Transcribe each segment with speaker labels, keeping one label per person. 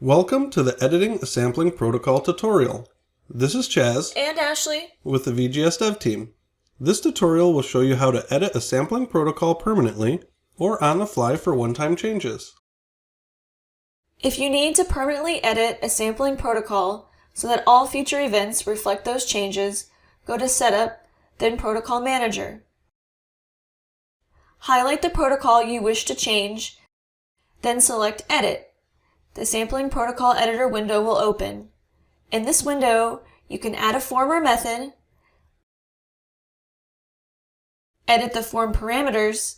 Speaker 1: Welcome to the Editing a Sampling Protocol tutorial. This is Chaz
Speaker 2: and Ashley
Speaker 1: with the VGS Dev team. This tutorial will show you how to edit a sampling protocol permanently or on the fly for one-time changes.
Speaker 2: If you need to permanently edit a sampling protocol so that all future events reflect those changes, go to Setup, then Protocol Manager. Highlight the protocol you wish to change, then select Edit. The Sampling Protocol Editor window will open. In this window, you can add a form or method, edit the form parameters,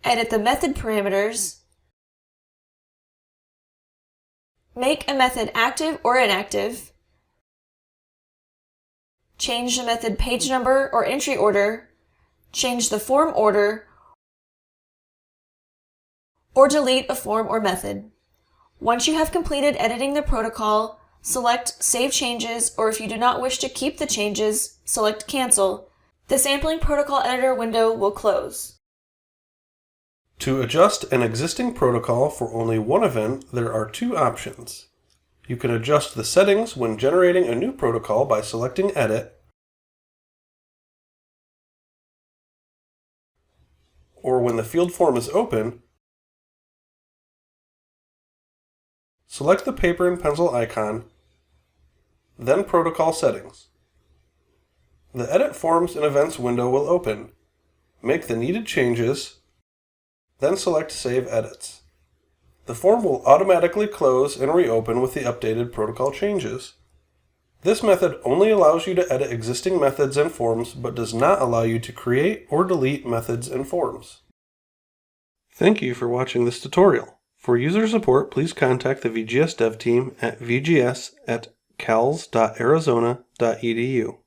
Speaker 2: edit the method parameters, make a method active or inactive, change the method page number or entry order, change the form order, or delete a form or method. Once you have completed editing the protocol, select Save Changes, or if you do not wish to keep the changes, select Cancel. The Sampling Protocol Editor window will close.
Speaker 1: To adjust an existing protocol for only one event, there are two options. You can adjust the settings when generating a new protocol by selecting Edit, or when the field form is open, select the paper and pencil icon, then Protocol Settings. The Edit Forms and Events window will open. Make the needed changes, then select Save Edits. The form will automatically close and reopen with the updated protocol changes. This method only allows you to edit existing methods and forms, but does not allow you to create or delete methods and forms. Thank you for watching this tutorial. For user support, please contact the VGS Dev team at vgs.arizona.edu.